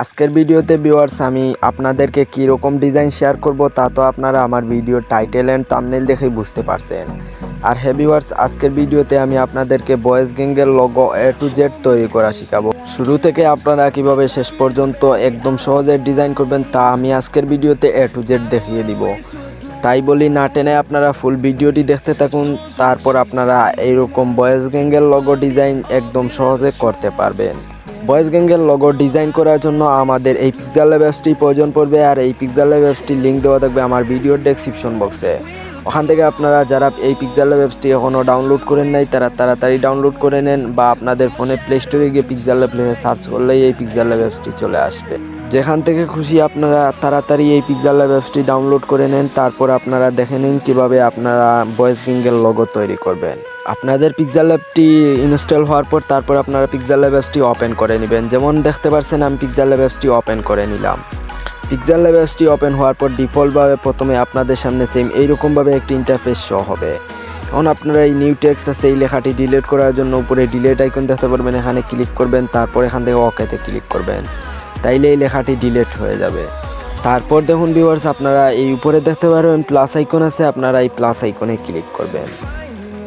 আজকের ভিডিওতে ভিউয়ার্স আমি আপনাদেরকে কি রকম ডিজাইন শেয়ার করব তা তো আপনারা আমার ভিডিওর টাইটেল এন্ড থাম্বনেল দেখেই বুঝতে পারছেন। আর হ্যাঁ ভিউয়ার্স, আজকের ভিডিওতে আমি আপনাদেরকে বয়েজ গ্যাংয়ের লোগো A to Z তৈরি করা শেখাবো। শুরু থেকে আপনারা কিভাবে শেষ পর্যন্ত একদম সহজে ডিজাইন করবেন তা আমি আজকের ভিডিওতে A to Z দেখিয়ে দিব। তাই বলি না টেনে আপনারা ফুল ভিডিওটি দেখতে থাকুন, তারপর আপনারা এইরকম বয়েজ গ্যাংয়ের লোগো ডিজাইন একদম সহজে করতে পারবেন। বয়েজ গ্যাংয়ের লোগো ডিজাইন করার জন্য আমাদের এই পিক্সেল ল্যাব অ্যাপসটি প্রয়োজন পড়বে, আর এই পিক্সেল ল্যাব অ্যাপসটির লিঙ্ক দেওয়া থাকবে আমার ভিডিওর ডেসক্রিপশন বক্সে। ওখান থেকে আপনারা যারা এই পিক্সেল ল্যাব অ্যাপসটি এখনও ডাউনলোড করেন নাই তারা তাড়াতাড়ি ডাউনলোড করে নেন, বা আপনাদের ফোনে প্লে স্টোরে গিয়ে পিক্সেল ল্যাব লিখে সার্চ করলেই এই পিক্সেল ল্যাব অ্যাপসটি চলে আসবে। যেখান থেকে খুশি আপনারা তাড়াতাড়ি এই পিক্সেল ল্যাব অ্যাপসটি ডাউনলোড করে নেন, তারপর আপনারা দেখে নিন কীভাবে আপনারা বয়েজ গ্যাংয়ের লোগো তৈরি করবেন। আপনাদের পিক্সেল ল্যাবটি ইনস্টল হওয়ার পর তারপর আপনারা পিক্সেল ল্যাব অ্যাপসটি ওপেন করে নেবেন। যেমন দেখতে পাচ্ছেন আমি পিক্সেল ল্যাব অ্যাপসটি ওপেন করে নিলাম। পিক্সেল ল্যাব অ্যাপসটি ওপেন হওয়ার পর ডিফল্টভাবে প্রথমে আপনাদের সামনে সেম এইরকমভাবে একটি ইন্টারফেস শো হবে। এখন আপনারা এই নিউ টেক্সট আছে এই লেখাটি ডিলিট করার জন্য উপরে ডিলিট আইকন দেখতে পারবেন, এখানে ক্লিক করবেন, তারপর এখান থেকে ওকেতে ক্লিক করবেন, তাইলে এই লেখাটি ডিলিট হয়ে যাবে। তারপর দেখুন ভিউয়ার্স, আপনারা এই উপরে দেখতে পারবেন প্লাস আইকন আছে, আপনারা এই প্লাস আইকনে ক্লিক করবেন।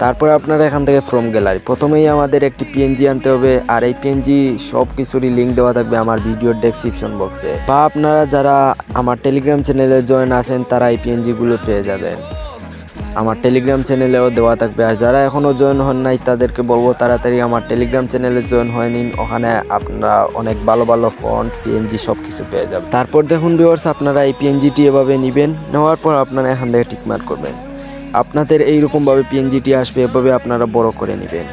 তারপর আপনারা এখান থেকে ফ্রম গ্যালারি প্রথমেই আমাদের একটি পিএনজি আনতে হবে, আর এই পিএনজি সব কিছুরই লিঙ্ক দেওয়া থাকবে আমার ভিডিওর ডেসক্রিপশন বক্সে, বা আপনারা যারা আমার টেলিগ্রাম চ্যানেলে জয়েন আছেন তারা এই পিএনজিগুলো পেয়ে যাবেন। আমার টেলিগ্রাম চ্যানেলেও দেওয়া থাকবে, আর যারা এখনও জয়েন হন নাই তাদেরকে বলবো তাড়াতাড়ি আমার টেলিগ্রাম চ্যানেলে জয়েন হয়ে নিন। ওখানে আপনারা অনেক ভালো ভালো ফন্ট পিএনজি সব কিছু পেয়ে যাবেন। তারপর দেখুন ভিউয়ার্স, আপনারা এই পিএনজিটি এভাবে নেবেন, নেওয়ার পর আপনারা এখান থেকে টিকমার্ক করবেন। আপনাদের এইরকমভাবে পিএনজিটি আসবে, এভাবে আপনারা বড় করে নেবেন।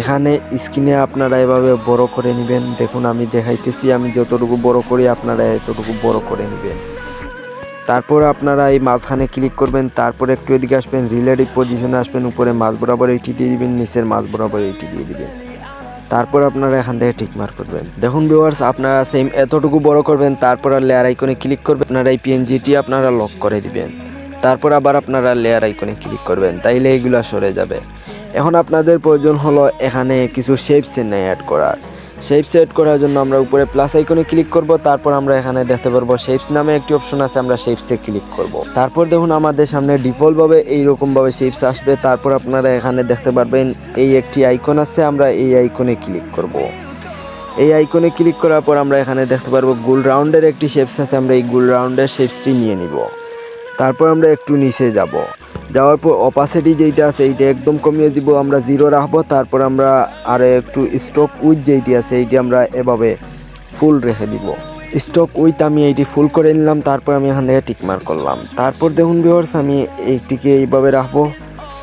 এখানে স্ক্রিনে আপনারা এভাবে বড় করে নেবেন। দেখুন আমি দেখাইতেছি, আমি যতটুকু বড় করি আপনারা এতটুকু বড় করে নেবেন। তারপর আপনারা এই মাঝখানে ক্লিক করবেন, তারপর একটু এদিকে আসবেন, রিলেটিভ পজিশনে আসবেন, উপরে মাঝ বরাবর এইটি দিয়ে দিবেন, নিচের মাঝ বরাবর এইটি দিয়ে দিবেন। তারপর আপনারা এখান থেকে টিকমার্ক করবেন। দেখুন ভিউয়ার্স, আপনারা সেম এতটুকু বড় করবেন, তারপর লেয়ার আইকনে ক্লিক করবেন, আপনারা এই পিএনজিটি আপনারা লক করে দিবেন। তারপর আবার আপনারা লেয়ার আইকনে ক্লিক করবেন, তাইলে এগুলো সরে যাবে। এখন আপনাদের প্রয়োজন হলো এখানে কিছু শেপস অ্যাড করার। শেপস অ্যাড করার জন্য আমরা উপরে প্লাস আইকনে ক্লিক করব, তারপর আমরা এখানে দেখতে পারবো শেপস নামে একটি অপশন আছে, আমরা শেপসে ক্লিক করব। তারপর দেখুন আমাদের সামনে ডিফল্টভাবে এইরকমভাবে শেপস আসবে। তারপর আপনারা এখানে দেখতে পারবেন এই একটি আইকন আছে, আমরা এই আইকনে ক্লিক করব। এই আইকনে ক্লিক করার পর আমরা এখানে দেখতে পারবো গোল রাউন্ডের একটি শেপস আছে, আমরা এই গোল রাউন্ডের শেপসটি নিয়ে নিব। তারপর আমরা একটু নিচে যাওয়ার পর অপাসিটি যেইটা আছে এইটা একদম কমিয়ে দিব, আমরা 0 রাখবো। তারপর আমরা আর একটু স্ট্রোক উইথ যেইটি আছে এইটি আমরা এভাবে ফুল রেখে দিব। স্ট্রোক উইথ আমি এইটি ফুল করে নিলাম, তারপর আমি এখান থেকে টিকমার্ক করলাম। তারপর দেখুন ভিউয়ার্স, আমি এইটিকে এইভাবে রাখবো।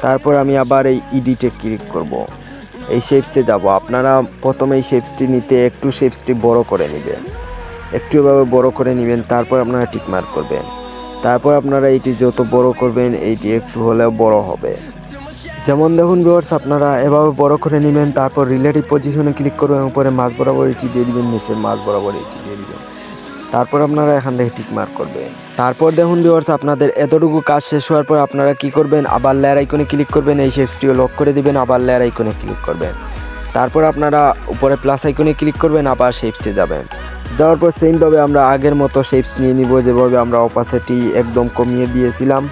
তারপর আমি আবার এই ইডিটে ক্লিক করব, এই শেপসে যাব। আপনারা প্রথমে এই শেপসটি নিতে একটু শেপসটি বড় করে নেবেন, একটু এভাবে বড় করে নেবেন, তারপর আপনারা টিকমার্ক করবেন। তারপর আপনারা এইটি যত বড় করবেন এইটি একটু হলেও বড় হবে। যেমন দেখুন ভিউয়ার্স, আপনারা এভাবে বড় করে নেবেন, তারপর রিলেটিভ পজিশনে ক্লিক করবেন, উপরে মাঝ বরাবর এটি দিয়ে দিবেন, নিচের মাঝ বরাবর এটি দিয়ে দিবেন। তারপর আপনারা এখান থেকে টিকমার্ক করবেন। তারপর দেখুন ভিউয়ার্স, আপনাদের এতটুকু কাজ শেষ হওয়ার পর আপনারা কি করবেন, আবার লেয়ার আইকনে ক্লিক করবেন, এই শেপসটিও লক করে দিবেন, আবার লেয়ার আইকনে ক্লিক করবেন। তারপর আপনারা উপরে প্লাস আইকনে ক্লিক করবেন, আবার শেপসে যাবেন। যাওয়ার পর সেমভাবে আমরা আগের মতো শেপস নিয়ে নিব, যেভাবে আমরা অপাসিটি একদম কমিয়ে দিয়েছিলাম।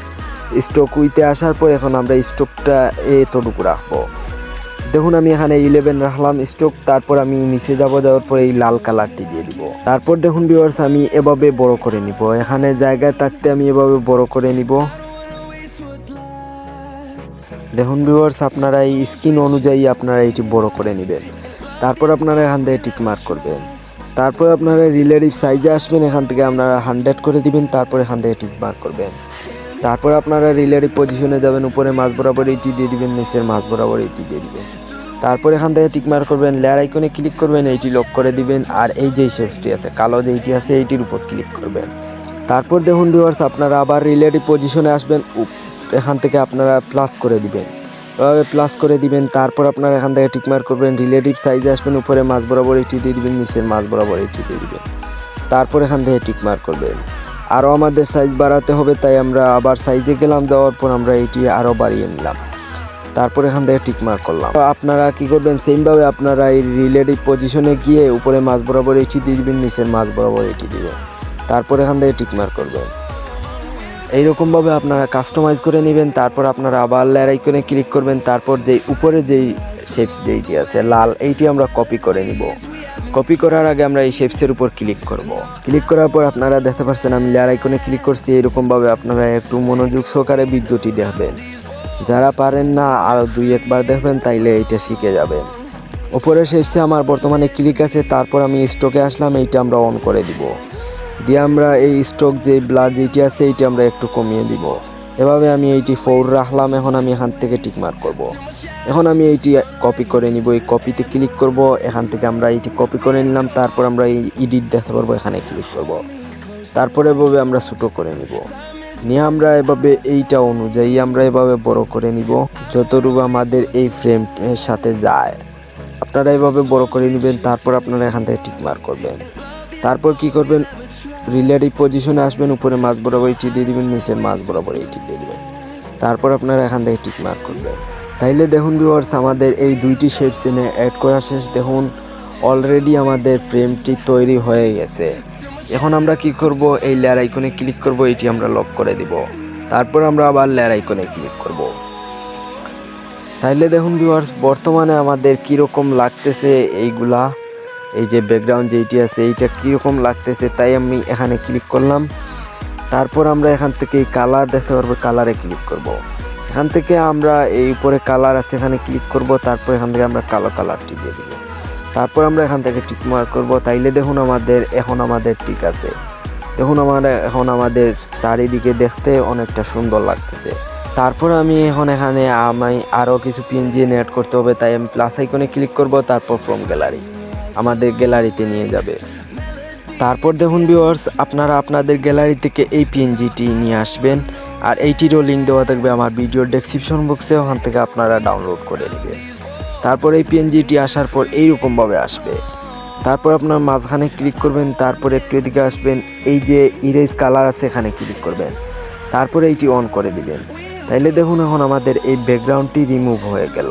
স্ট্রোক উইথে আসার পর এখন আমরা স্ট্রোকটা এতটুকু রাখবো। দেখুন আমি এখানে 11 রাখলাম স্ট্রোক। তারপর আমি নিচে যাওয়ার পর এই লাল কালারটি দিয়ে দিব। তারপর দেখুন ভিউয়ার্স, আমি এভাবে বড় করে নিব, এখানে জায়গায় থাকতে আমি এভাবে বড় করে নিব। দেখুন ভিউয়ার্স, আপনারা এই স্ক্রিন অনুযায়ী আপনারা এটি বড় করে নেবেন। তারপর আপনারা এখান থেকে টিকমার্ক করবেন। তারপর আপনারা রিলেটিভ সাইজে আসবেন, এখান থেকে আপনারা 100 করে দিবেন, তারপর এখান থেকে টিকমার্ক করবেন। তারপর আপনারা রিলেটিভ পজিশনে যাবেন, উপরে মাঝ বরাবর এইটি দিয়ে দিবেন, নিচের মাঝ বরাবর এইটি দিয়ে দিবেন। তারপর এখান থেকে টিকমার্ক করবেন, লেয়ার আইকনে ক্লিক করবেন, এইটি লক করে দিবেন, আর এই যে শেপসটি আছে কালো যেইটি আছে এইটির উপর ক্লিক করবেন। তারপর দেখুন ভিউয়ার্স, আপনারা আবার রিলেটিভ পজিশনে আসবেন, এখান থেকে আপনারা প্লাস করে দিবেন, এভাবে প্লাস করে দিবেন। তারপর আপনারা এখান থেকে টিকমার্ক করবেন, রিলেটিভ সাইজে আসবেন, উপরে মাঝ বরাবর এইটি দিয়ে দিবেন, নিচের মাঝ বরাবর এইটি দিয়ে দিবেন। তারপর এখান থেকে টিকমার্ক করবেন। আরও আমাদের সাইজ বাড়াতে হবে, তাই আমরা আবার সাইজে গেলাম, যাওয়ার পর আমরা এইটি আরও বাড়িয়ে নিলাম। তারপর এখান থেকে টিক মার্ক করলাম। তো আপনারা কি করবেন, সেমভাবে আপনারা এই রিলেটিভ পজিশনে গিয়ে উপরে মাঝ বরাবর এটি দিয়ে দিবেন, নিচের মাঝ বরাবর এটি দিবেন, তারপর এখান থেকে টিক মার্ক করবেন। এইরকমভাবে আপনারা কাস্টমাইজ করে নেবেন। তারপর আপনারা আবার লেয়ার আইকনে ক্লিক করবেন, তারপর যেই উপরে যেই শেপস যেইটি আছে লাল, এইটি আমরা কপি করে নিব। কপি করার আগে আমরা এই শেপসের উপর ক্লিক করব। ক্লিক করার পর আপনারা দেখতে পাচ্ছেন আমি লেয়ার আইকনে ক্লিক করছি। এরকমভাবে আপনারা একটু মনোযোগ সহকারে ভিডিওটি দেখবেন, যারা পারেন না আরও 2-1 বার দেখবেন, তাইলে এইটা শিখে যাবেন। উপরের শেপসে আমার বর্তমানে ক্লিক আছে, তারপর আমি স্টকে আসলাম, এইটা আমরা অন করে দিব। দিয়ে আমরা এই স্টক যে ব্লার যেটি আছে এইটি আমরা একটু কমিয়ে দিব। এভাবে আমি এইটি 4 রাখলাম। এখন আমি এখান থেকে টিক মার্ক করব। এখন আমি এইটি কপি করে নিব, এই কপিতে ক্লিক করব। এখান থেকে আমরা এইটি কপি করে নিলাম, তারপর আমরা এই এডিট দেখতে পারবো, এখানে ক্লিক করব। তারপরে এভাবে আমরা ছোটো করে নিব, নিয়ে আমরা এভাবে এইটা অনুযায়ী আমরা এভাবে বড় করে নিব যতটুকু আমাদের এই ফ্রেমের সাথে যায়। আপনারা এভাবে বড় করে নেবেন। তারপর আপনারা এখান থেকে টিক মার্ক করবেন। তারপর কি করবেন, রিলেটিভ পজিশনে আসবেন, উপরে মাঝ বরাবর এইটি দিয়ে দিবেন, নিচের মাঝ বরাবর এইটি দিয়ে দিবেন, তারপর আপনারা এখান থেকে টিক মার্ক করবেন। তাইলে দেখুন ভিউয়ার্স, আমাদের এই দুইটি শেপ সিনে অ্যাড করা শেষ। দেখুন অলরেডি আমাদের ফ্রেমটি তৈরি হয়ে গেছে। এখন আমরা কি করব, এই লেয়ার আইকনে ক্লিক করব, এটি আমরা লক করে দিব। তারপর আমরা আবার লেয়ার আইকনে ক্লিক করব। তাইলে দেখুন ভিউয়ার্স, বর্তমানে আমাদের কীরকম লাগতেছে এইগুলা, এই যে ব্যাকগ্রাউন্ড যেইটি আছে এইটা কীরকম লাগতেছে, তাই আমি এখানে ক্লিক করলাম। তারপর আমরা এখান থেকে এই কালার দেখতে পারবো, কালারে ক্লিক করব। এখান থেকে আমরা এই উপরে কালার আছে এখানে ক্লিক করব। তারপর এখান থেকে আমরা কালো কালারটি দিয়ে দিব। তারপর আমরা এখান থেকে টিক মার্ক করব। তাইলে দেখুন এখন আমাদের ঠিক আছে। দেখুন এখন আমাদের চারিদিকে দেখতে অনেকটা সুন্দর লাগতেছে। তারপর আমি এখানে আরও কিছু পিএনজি অ্যাড করতে হবে, তাই আমি প্লাস আইকনে ক্লিক করব। তারপর ফ্রম গ্যালারি আমাদের গ্যালারিতে নিয়ে যাবে। তারপর দেখুন ভিউয়ার্স, আপনারা আপনাদের গ্যালারি থেকে এই পিএনজিটি নিয়ে আসবেন, আর এইটিরও লিঙ্ক দেওয়া থাকবে আমার ভিডিওর ডেসক্রিপশন বক্সে, ওখান থেকে আপনারা ডাউনলোড করে নেবেন। তারপর এই পিএনজিটি আসার পর এইরকমভাবে আসবে। তারপর আপনার মাঝখানে ক্লিক করবেন, তারপর একটু এদিকে আসবেন, এই যে ইরেজ কালার আছে এখানে ক্লিক করবেন, তারপরে এইটি অন করে দিবেন। তাইলে দেখুন এখন আমাদের এই ব্যাকগ্রাউন্ডটি রিমুভ হয়ে গেল।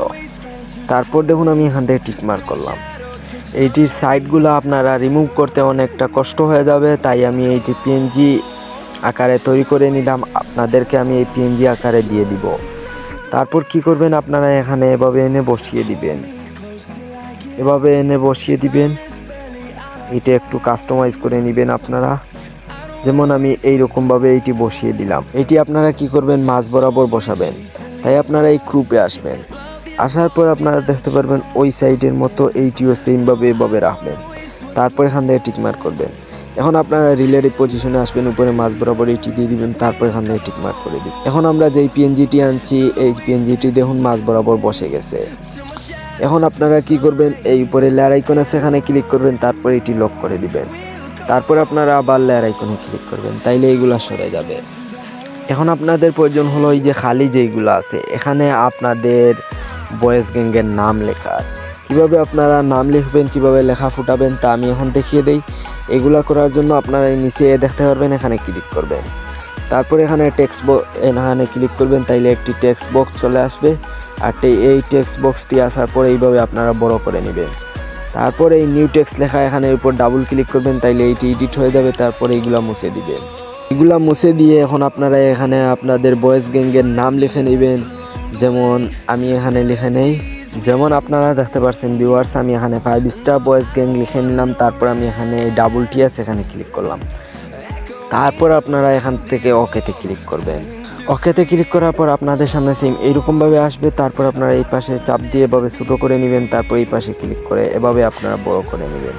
তারপর দেখুন আমি এখান থেকে টিক মার্ক করলাম। এইটির সাইডগুলো আপনারা রিমুভ করতে অনেকটা কষ্ট হয়ে যাবে, তাই আমি এইটি পিএনজি আকারে তৈরি করে নিলাম। আপনাদেরকে আমি এই পিএনজি আকারে দিয়ে দিব। তারপর কি করবেন, আপনারা এখানে এভাবে এনে বসিয়ে দিবেন, এটা একটু কাস্টমাইজ করে নেবেন আপনারা। যেমন আমি এইরকমভাবে এইটি বসিয়ে দিলাম। এটি আপনারা কি করবেন, মাঝ বরাবর বসাবেন। তাই আপনারা এই গ্রুপে আসবেন, আসার পর আপনারা দেখতে পারবেন ওই সাইডের মতো এইটিও সেমভাবে এভাবে রাখবেন। তারপর এখান থেকে টিক মার্ক করবেন। এখন আপনারা রিলেটিভ পজিশনে আসবেন, উপরে মাঝ বরাবর এইটি দিয়ে দিবেন, তারপর এখান থেকে টিক মার্ক করে দিবেন। এখন আমরা যেই পিএনজিটি আনছি এই পিএনজিটি দেখুন মাঝ বরাবর বসে গেছে। এখন আপনারা কি করবেন, এই উপরে লেয়ার আইকন আছে এখানে ক্লিক করবেন, তারপর এটি লক করে দিবেন। তারপর আপনারা আবার লেয়ার আইকনে ক্লিক করবেন, তাইলে এইগুলা সরে যাবে। এখন আপনাদের প্রয়োজন হলো এই যে খালি যেইগুলো আছে এখানে আপনাদের বয়েজ গ্যাংয়ের নাম লেখার। কিভাবে আপনারা নাম লিখবেন, কিভাবে লেখা ফুটাবেন তা আমি এখন দেখিয়ে দেই। এগুলা করার জন্য আপনারা এই নিচে দেখতে পারবেন, এখানে ক্লিক করবেন। তারপর এখানে এখানে ক্লিক করবেন, তাইলে একটি টেক্সট বক্স চলে আসবে। আর এই টেক্সট বক্সটি আসার পর এইভাবে আপনারা বড় করে নেবেন। তারপর এই নিউ টেক্সট লেখা এখানে উপর ডাবল ক্লিক করবেন, তাইলে এইটি এডিট হয়ে যাবে। তারপর এইগুলা মুছে দিবেন। এগুলা মুছে দিয়ে এখন আপনারা এখানে আপনাদের বয়েজ গ্যাংয়ের নাম লিখে নেবেন। যেমন আমি এখানে লিখে নেই, যেমন আপনারা দেখতে পাচ্ছেন ভিউয়ার্স, আমি এখানে 5 স্টার বয়েজ গ্যাং লিখে নিলাম। তারপর আমি এখানে ডাবল টি আছে এখানে ক্লিক করলাম। তারপর আপনারা এখান থেকে ওকেতে ক্লিক করবেন। ওকেতে ক্লিক করার পর আপনাদের সামনে সেম এইরকমভাবে আসবে। তারপর আপনারা এই পাশে চাপ দিয়ে এভাবে ছোটো করে নেবেন, তারপর এই পাশে ক্লিক করে এভাবে আপনারা বড় করে নেবেন।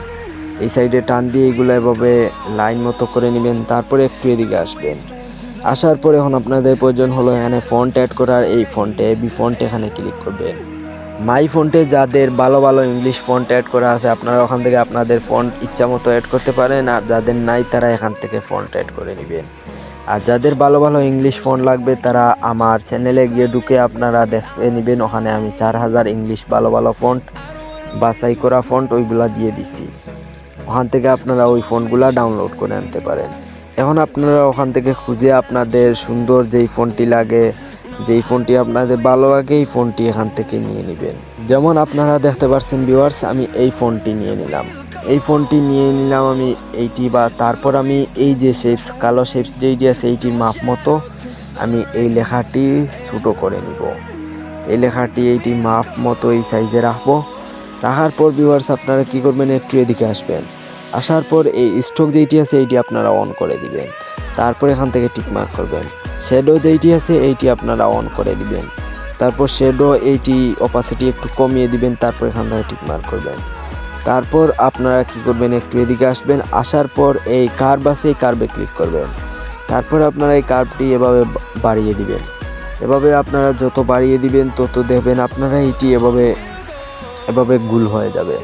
এই সাইডে টান দিয়ে এগুলো এভাবে লাইন মতো করে নেবেন। তারপরে একটু এদিকে আসবেন, আসার পরে এখন আপনাদের প্রয়োজন হলো এখানে ফন্ট অ্যাড করার। এই ফন্টে এবি ফন্ট এখানে ক্লিক করবেন। মাই ফন্টে যাদের ভালো ভালো ইংলিশ ফন্ট অ্যাড করা আছে আপনারা ওখান থেকে আপনাদের ফন্ট ইচ্ছা মতো অ্যাড করতে পারেন, আর যাদের নাই তারা এখান থেকে ফন্ট অ্যাড করে নেবেন। আর যাদের ভালো ভালো ইংলিশ ফন্ট লাগবে তারা আমার চ্যানেলে গিয়ে ঢুকে আপনারা দেখে নেবেন। ওখানে আমি 4000 ইংলিশ ভালো ভালো ফন্ট বাছাই করা ফন্ট ওইগুলা দিয়ে দিছি। ওখান থেকে আপনারা ওই ফন্টগুলা ডাউনলোড করে আনতে পারেন। এখন আপনারা ওখান থেকে খুঁজে আপনাদের সুন্দর যেই ফন্টটি লাগে যেই ফোনটি আপনাদের ভালো লাগে এই ফোনটি এখান থেকে নিয়ে নেবেন। যেমন আপনারা দেখতে পাচ্ছেন ভিউয়ার্স, আমি এই ফোনটি নিয়ে নিলাম। এই ফোনটি নিয়ে নিলাম আমি এইটি, বা তারপর আমি এই যে শেপস, কালো শেপস যেইটি আছে এইটির মাপ মতো আমি এই লেখাটি ছোটো করে নিব। এই লেখাটি এইটি মাপ মতো এই সাইজে রাখবো। রাখার পর ভিউয়ার্স আপনারা কি করবেন, একটু এদিকে আসবেন। আসার পর এই স্টক যেইটি আছে এইটি আপনারা অন করে দিবেন। তারপর এখান থেকে টিকমার্ক করবেন। শ্যাডো যেইটি আছে এইটি আপনারা অন করে দিবেন। তারপর শ্যাডো এইটি অপাসিটি একটু কমিয়ে দিবেন। তারপর এখান থেকে টিকমার্ক করবেন। তারপর আপনারা কি করবেন, একটু এদিকে আসবেন। আসার পর এই কার্ভ আছে, এই কার্ভে ক্লিক করবেন। তারপর আপনারা এই কার্ভটি এভাবে বাড়িয়ে দিবেন। এভাবে আপনারা যত বাড়িয়ে দিবেন তত দেখবেন আপনারা এইটি এভাবে গুল হয়ে যাবে।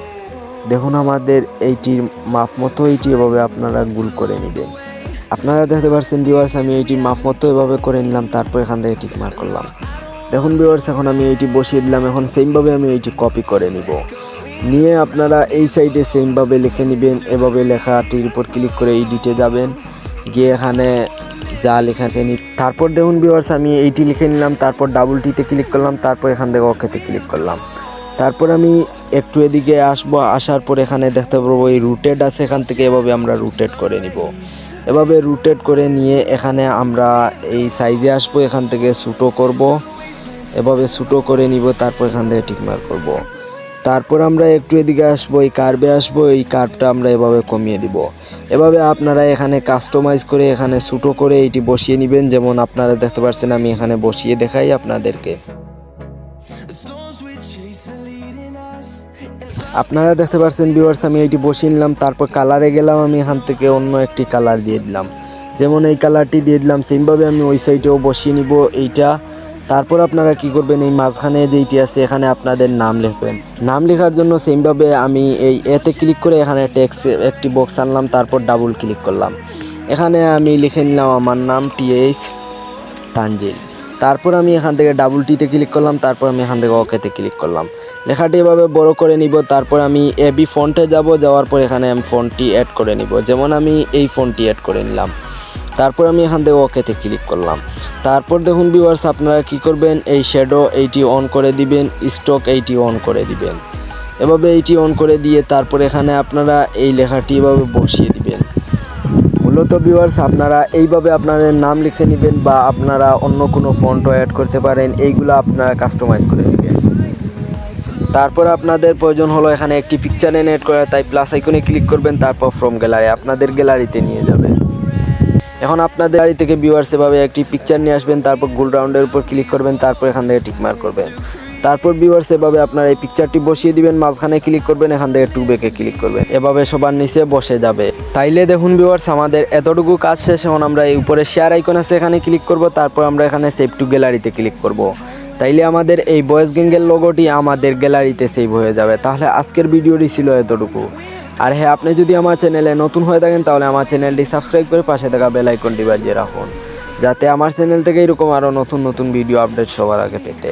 দেখুন আমাদের এইটির মাপ মতো এইটি এভাবে আপনারা গুল করে নেবেন। আপনারা দেখতে পাচ্ছেন ভিউয়ার্স, আমি এইটির মাপ মতো এভাবে করে নিলাম। তারপর এখান থেকে টিক মার্ক করলাম। দেখুন ভিউয়ার্স, এখন আমি এইটি বসিয়ে দিলাম। এখন সেমভাবে আমি এইটি কপি করে নিব। নিয়ে আপনারা এই সাইডে সেমভাবে লিখে নেবেন। এভাবে লেখাটির উপর ক্লিক করে এডিটে যাবেন, গিয়ে এখানে যা লেখা নিই। তারপর দেখুন ভিউয়ার্স, আমি এইটি লিখে নিলাম। তারপর ডাবল টিতে ক্লিক করলাম। তারপর এখান থেকে ওকেতে ক্লিক করলাম। তারপর আমি একটু এদিকে আসবো। আসার পর এখানে দেখতে পারবো এই রুটেড আছে, এখান থেকে এভাবে আমরা রুটেড করে নিব। এভাবে রুটেড করে নিয়ে এখানে আমরা এই সাইজে আসবো। এখান থেকে ছোটো করব, এভাবে ছোটো করে নিব। তারপর এখান থেকে টিকমার্ক করব। তারপর আমরা একটু এদিকে আসবো, এই কার্ভে আসবো। এই কার্ভটা আমরা এভাবে কমিয়ে দিব। এভাবে আপনারা এখানে কাস্টমাইজ করে এখানে ছোটো করে এইটি বসিয়ে নেবেন। যেমন আপনারা দেখতে পাচ্ছেন, আমি এখানে বসিয়ে দেখাই আপনাদেরকে। আপনারা দেখতে পাচ্ছেন ভিউয়ার্স, আমি এইটি বসিয়ে নিলাম। তারপর কালারে গেলাম, আমি এখান থেকে অন্য একটি কালার দিয়ে দিলাম। যেমন এই কালারটি দিয়ে দিলাম, সেমভাবে আমি ওই সাইডেও বসিয়ে নিব এইটা। তারপর আপনারা কি করবেন, এই মাঝখানে যেইটি আছে এখানে আপনাদের নাম লিখবেন। নাম লেখার জন্য সেমভাবে আমি এই এতে ক্লিক করে এখানে টেক্সট একটি বক্স আনলাম। তারপর ডাবল ক্লিক করলাম। এখানে আমি লিখে নিলাম আমার নাম TH তানজিল। তারপর আমি এখান থেকে ডাবল টিতে ক্লিক করলাম। তারপর আমি এখান থেকে ওকেতে ক্লিক করলাম। লেখাটি এভাবে বড় করে নিব। তারপর আমি এবি ফন্টে যাব। যাওয়ার পর এখানে আমি ফন্টটি অ্যাড করে নিব। যেমন আমি এই ফন্টটি অ্যাড করে নিলাম। তারপর আমি এখান থেকে ওকেতে ক্লিক করলাম। তারপর দেখুন ভিউয়ার্স, আপনারা কি করবেন, এই শ্যাডো এইটি অন করে দিবেন, স্টক এইটি অন করে দিবেন। এভাবে এইটি অন করে দিয়ে তারপর এখানে আপনারা এই লেখাটি এভাবে বসিয়ে দিবেন। মূলত ভিউয়ার্স, আপনারা এইভাবে আপনাদের নাম লিখে নেবেন, বা আপনারা অন্য কোনো ফন্টও অ্যাড করতে পারেন। এইগুলো আপনারা কাস্টমাইজ করে নেবেন। তারপর আপনাদের প্রয়োজন হলো এখানে একটি পিকচার এড করা, তাই প্লাস আইকনে ক্লিক করবেন। তারপর ফ্রম গ্যালারি আপনাদের গ্যালারিতে নিয়ে যাবে। এখন আপনাদের গ্যালারি থেকে ভিউয়ার্স এভাবে একটি পিকচার নিয়ে আসবেন। তারপর গোল রাউন্ডের উপর ক্লিক করবেন। তারপর এখান থেকে টিকমার্ক করবেন। তারপর ভিউয়ার্স এভাবে আপনারা এই পিকচারটি বসিয়ে দিবেন। মাঝখানে ক্লিক করবেন, এখান থেকে টু ব্যাকে ক্লিক করবেন। এভাবে সবার নিচে বসে যাবে। তাইলে দেখুন ভিউয়ার্স, আমাদের এতটুকু কাজ শেষ। এখন আমরা এই উপরে শেয়ার আইকন আছে এখানে ক্লিক করব। তারপর আমরা এখানে সেভ টু গ্যালারিতে ক্লিক করব। তাইলে আমাদের এই বয়েজ গ্যাংয়ের লোগোটি আমাদের গ্যালারিতে সেভ হয়ে যাবে। তাহলে আজকের ভিডিওটি ছিল এতটুকু। আর হ্যাঁ, আপনি যদি আমার চ্যানেলে নতুন হয়ে থাকেন তাহলে আমার চ্যানেলটি সাবস্ক্রাইব করে পাশে থাকা বেল আইকনটি বাজিয়ে রাখুন, যাতে আমার চ্যানেল থেকে এরকম আরও নতুন নতুন ভিডিও আপডেট সবার আগে পেতে।